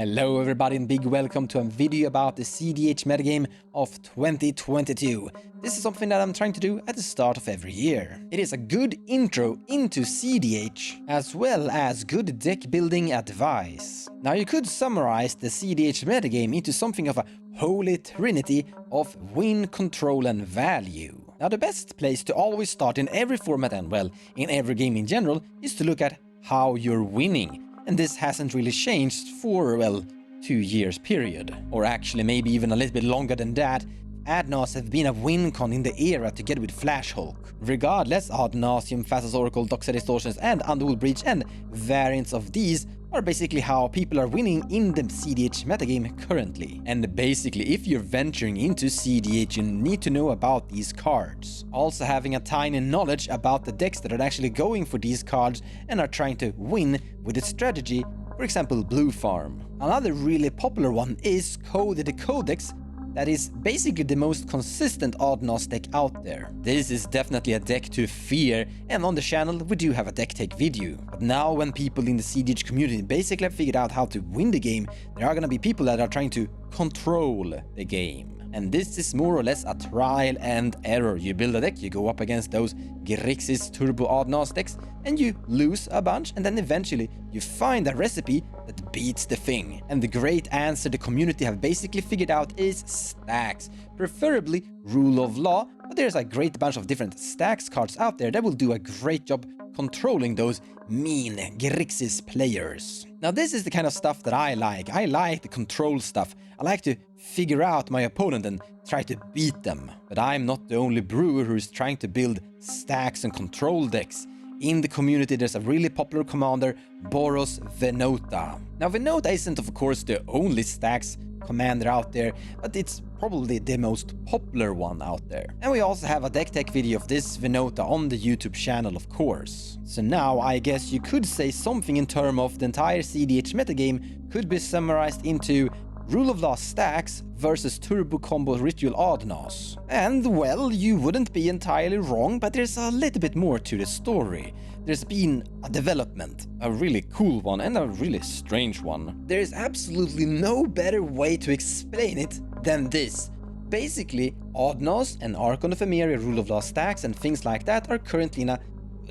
Hello everybody and big welcome to a video about the cEDH metagame of 2022. This is something that I'm trying to do at the start of every year. It is a good intro into cEDH, as well as good deck building advice. Now you could summarize the cEDH metagame into something of a holy trinity of win, control and value. Now the best place to always start in every format and well, in every game in general, is to look at how you're winning. And this hasn't really changed for, well, 2 years period. Or actually maybe even a little bit longer than that. Ad Nas have been a win con in the era together with Flash Hulk. Regardless, Ad Nauseam, Thassa's Oracle, Doxa Distortions and Underworld Breach and variants of these are basically how people are winning in the cEDH metagame currently. And basically, if you're venturing into cEDH, you need to know about these cards. Also having a tiny knowledge about the decks that are actually going for these cards and are trying to win with a strategy, for example Blue Farm. Another really popular one is Code the Codex, that is basically the most consistent Ad Nas deck out there. This is definitely a deck to fear, and on the channel we do have a deck take video. But now when people in the cEDH community basically have figured out how to win the game, there are gonna be people that are trying to control the game. And this is more or less a trial and error. You build a deck, you go up against those Grixis Turbo Ad Nas decks, and you lose a bunch, and then eventually you find a recipe that beats the thing. And the great answer the community have basically figured out is Stax, preferably Rule of Law, but there's a great bunch of different Stax cards out there that will do a great job controlling those mean Grixis players. Now this is the kind of stuff that I like. I like the control stuff. I like to figure out my opponent and try to beat them. But I'm not the only brewer who is trying to build stacks and control decks. In the community there's a really popular commander, Boros Venota. Now Venota isn't of course the only Stax commander out there, but it's probably the most popular one out there. And we also have a deck tech video of this Venota on the YouTube channel, of course. So now I guess you could say something in terms of the entire cEDH metagame could be summarized into Rule of Law Stax versus Turbo Combo Ritual Ad Nas. And well, you wouldn't be entirely wrong, but there's a little bit more to the story. There's been a development, a really cool one and a really strange one. There is absolutely no better way to explain it than this. Basically, Ad Nas and Archon of Emeria, Rule of Law Stax and things like that are currently in a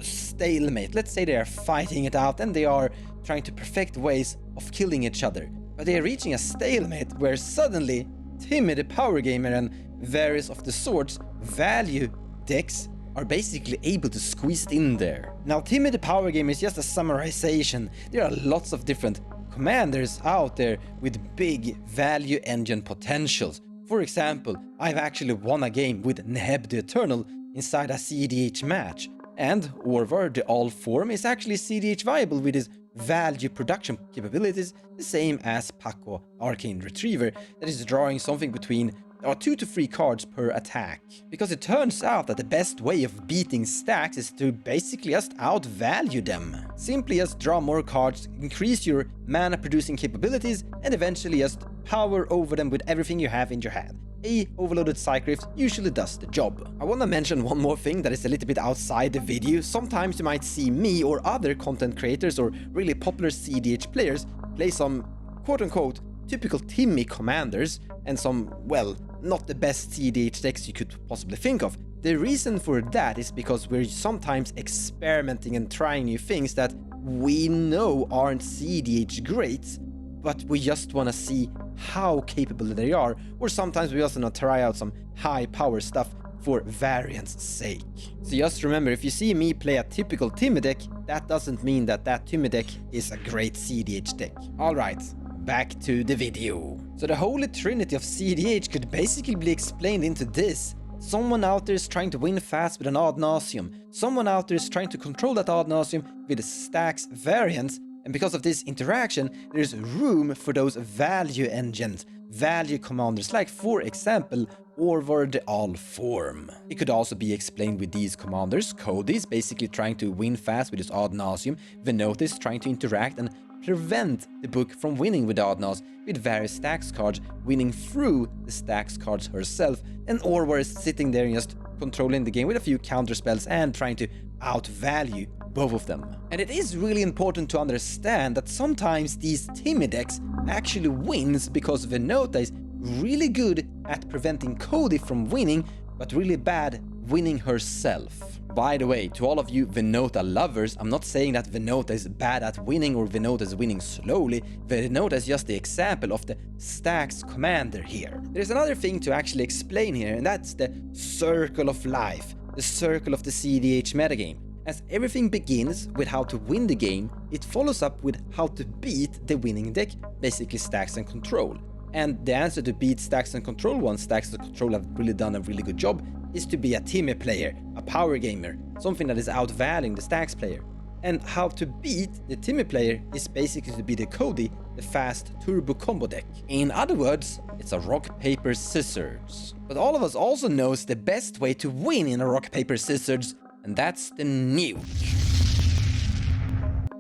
stalemate. Let's say they are fighting it out and they are trying to perfect ways of killing each other. But they are reaching a stalemate where suddenly Timmy the Power Gamer and various of the sorts value decks are basically able to squeeze it in there. Now Timmy the Power Gamer is just a summarization. There are lots of different commanders out there with big value engine potentials. For example, I've actually won a game with Neheb the Eternal inside a cEDH match. And Orvar the All Form is actually cEDH viable with his value production capabilities, the same as Paco Arcane Retriever, that is drawing something between 2 to 3 cards per attack. Because it turns out that the best way of beating stacks is to basically just outvalue them. Simply just draw more cards, increase your mana producing capabilities, and eventually just power over them with everything you have in your hand. A overloaded Cycrypt usually does the job. I wanna mention one more thing that is a little bit outside the video. Sometimes you might see me or other content creators or really popular cEDH players play some quote-unquote typical Timmy commanders and some, well, not the best cEDH decks you could possibly think of. The reason for that is because we're sometimes experimenting and trying new things that we know aren't cEDH greats, but we just want to see how capable they are, or sometimes we also want to try out some high power stuff for variance sake. So just remember, if you see me play a typical Timmy deck, that doesn't mean that that Timmy deck is a great cEDH deck. Alright, back to the video. So the holy trinity of cEDH could basically be explained into this. Someone out there is trying to win fast with an Ad Nauseam. Someone out there is trying to control that Ad Nauseam with a Stax variant. And because of this interaction, there's room for those value engines, value commanders, like for example, Orvar the All Form. It could also be explained with these commanders. Cody is basically trying to win fast with his Ad Nauseam, Venota is trying to interact and prevent the book from winning with Ad Nas, with various Stax cards winning through the Stax cards herself, and Orvar is sitting there and just controlling the game with a few counter spells and trying to outvalue both of them. And it is really important to understand that sometimes these Timmy decks actually wins because Venota is really good at preventing Cody from winning, but really bad winning herself. By the way, to all of you Venota lovers, I'm not saying that Venota is bad at winning or Venota is winning slowly. Venota is just the example of the Stax commander here. There's another thing to actually explain here, and that's the circle of life, the circle of the cEDH metagame. As everything begins with how to win the game, it follows up with how to beat the winning deck, basically Stax and Control. And the answer to beat Stax and Control, once Stax and Control have really done a really good job, is to be a Timmy player, a power gamer, something that is outvaluing the Stax player. And how to beat the Timmy player is basically to be the Cody, the fast turbo combo deck. In other words, it's a rock, paper, scissors. But all of us also knows the best way to win in a rock, paper, scissors, and that's the nuke.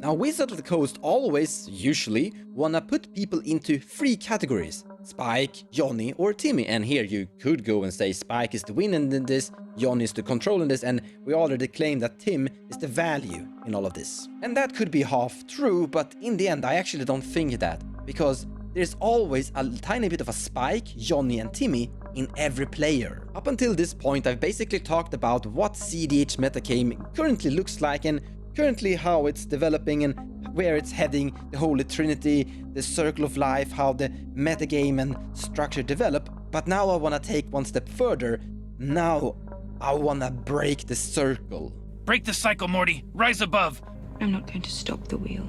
Now, Wizard of the Coast always, usually, wanna put people into 3 categories: Spike, Johnny, or Timmy. And here you could go and say Spike is the win in this, Johnny is the control in this, and we already claimed that Tim is the value in all of this. And that could be half true, but in the end I actually don't think that, because there's always a tiny bit of a Spike, Johnny, and Timmy in every player. Up until this point I've basically talked about what cEDH metagame currently looks like and currently how it's developing and where it's heading, the holy trinity, the circle of life, how the metagame and structure develop. But now I wanna take one step further. Now I wanna break the circle. Break the cycle, Morty. Rise above. I'm not going to stop the wheel.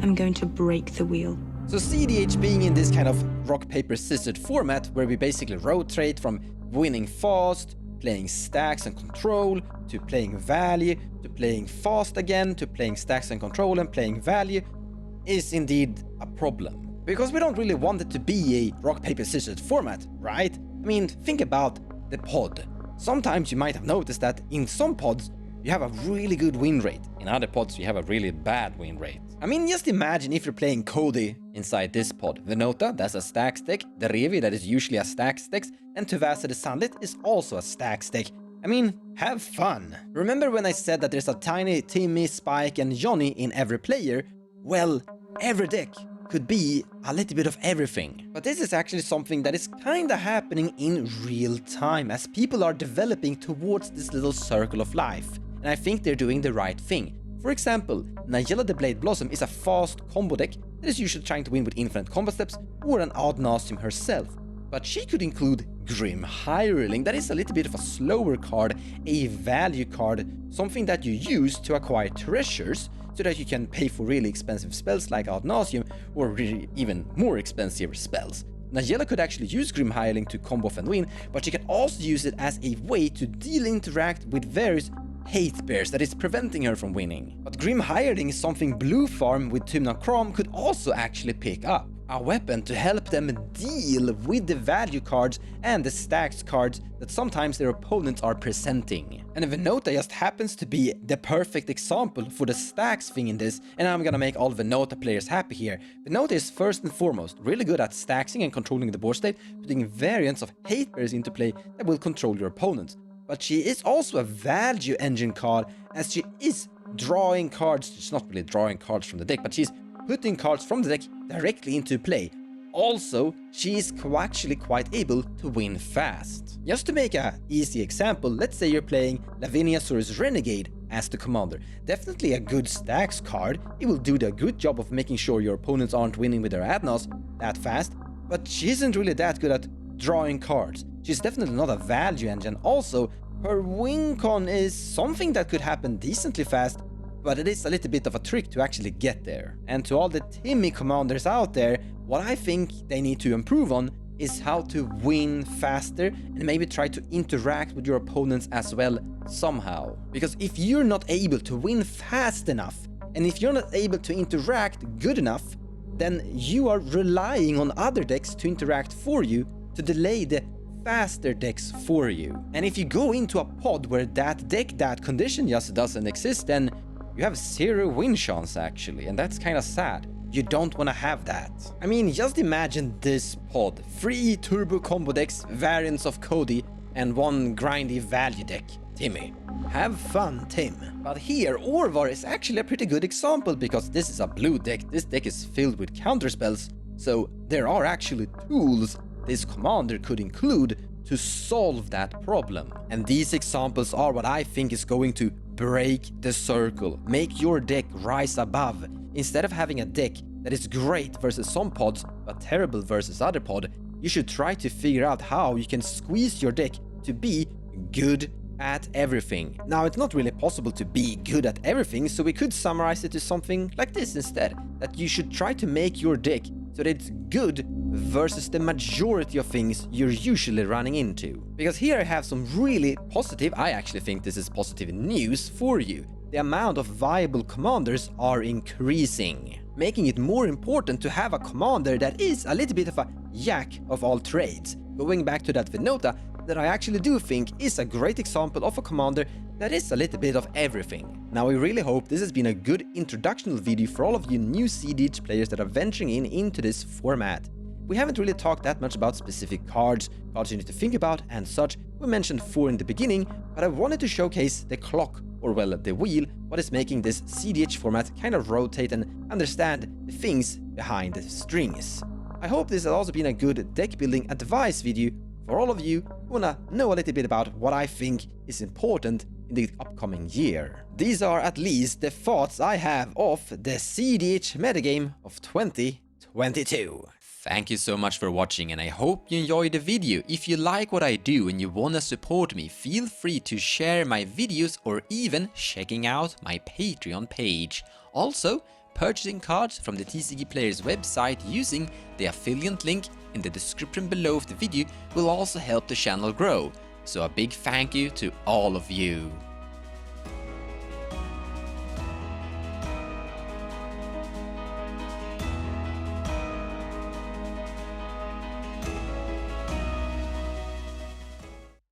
I'm going to break the wheel. So cEDH being in this kind of rock, paper, scissors format where we basically rotate from winning fast, playing Stax and Control, to playing value, to playing fast again, to playing Stax and Control and playing value, is indeed a problem. Because we don't really want it to be a rock, paper, scissors format, right? I mean, think about the pod. Sometimes you might have noticed that in some pods you have a really good win rate, in other pods you have a really bad win rate. I mean, just imagine if you're playing Cody inside this pod. Venota, that's a Stax deck, the Revi, that is usually a Stax deck, and Tuvasa the Sunlit is also a Stax deck. I mean, have fun. Remember when I said that there's a tiny Timmy, Spike, and Johnny in every player? Well, every deck could be a little bit of everything. But this is actually something that is kinda happening in real time as people are developing towards this little circle of life. And I think they're doing the right thing. For example, Nigella the Blade Blossom is a fast combo deck that is usually trying to win with infinite combo steps or an ad nauseam herself. But she could include Grim Hireling, that is a little bit of a slower card, a value card, something that you use to acquire treasures so that you can pay for really expensive spells like ad nauseam or really even more expensive spells. Nigella could actually use Grim Hireling to combo off and win, but she can also use it as a way to deal interact with various hate bears that is preventing her from winning. But Grim Hireling is something Blue Farm with Tymna Crom could also actually pick up. A weapon to help them deal with the value cards and the Stax cards that sometimes their opponents are presenting. And Venota just happens to be the perfect example for the Stax thing in this, and I'm gonna make all Venota players happy here. Venota is first and foremost really good at staxing and controlling the board state, putting variants of hate bears into play that will control your opponents. But she is also a value engine card, as she is drawing cards. She's not really drawing cards from the deck, but she's putting cards from the deck directly into play. Also, she is actually quite able to win fast. Just to make an easy example, let's say you're playing Laviniasaurus Renegade as the commander. Definitely a good Stax card. It will do a good job of making sure your opponents aren't winning with their Adnos that fast, but she isn't really that good at drawing cards. She's definitely not a value engine. Also, her win con is something that could happen decently fast, but it is a little bit of a trick to actually get there. And to all the Timmy commanders out there, what I think they need to improve on is how to win faster and maybe try to interact with your opponents as well somehow. Because if you're not able to win fast enough, and if you're not able to interact good enough, then you are relying on other decks to interact for you, to delay the faster decks for you. And if you go into a pod where that deck, that condition just doesn't exist, then you have 0 win chance actually, and that's kinda sad. You don't wanna have that. I mean, just imagine this pod. 3 turbo combo decks, variants of Cody, and 1 grindy value deck. Timmy. Have fun, Tim. But here, Orvar is actually a pretty good example because this is a blue deck. This deck is filled with counterspells, so there are actually tools this commander could include to solve that problem. And these examples are what I think is going to break the circle, make your deck rise above. Instead of having a deck that is great versus some pods but terrible versus other pod, you should try to figure out how you can squeeze your deck to be good at everything. Now, it's not really possible to be good at everything, so we could summarize it to something like this instead, that you should try to make your deck so that it's good versus the majority of things you're usually running into. Because here I have some really positive, I actually think this is positive news for you. The amount of viable commanders are increasing, making it more important to have a commander that is a little bit of a jack of all trades. Going back to that Venota, that I actually do think is a great example of a commander that is a little bit of everything. Now, we really hope this has been a good introductional video for all of you new cEDH players that are venturing into this format. We haven't really talked that much about specific cards you need to think about and such. We mentioned 4 in the beginning, but I wanted to showcase the clock, or well, the wheel, what is making this cEDH format kind of rotate and understand the things behind the strings. I hope this has also been a good deck building advice video for all of you who wanna know a little bit about what I think is important in the upcoming year. These are at least the thoughts I have of the cEDH metagame of 2022. Thank you so much for watching, and I hope you enjoyed the video. If you like what I do and you wanna support me, feel free to share my videos or even checking out my Patreon page. Also, purchasing cards from the TCG Players website using the affiliate link in the description below of the video will also help the channel grow. So a big thank you to all of you.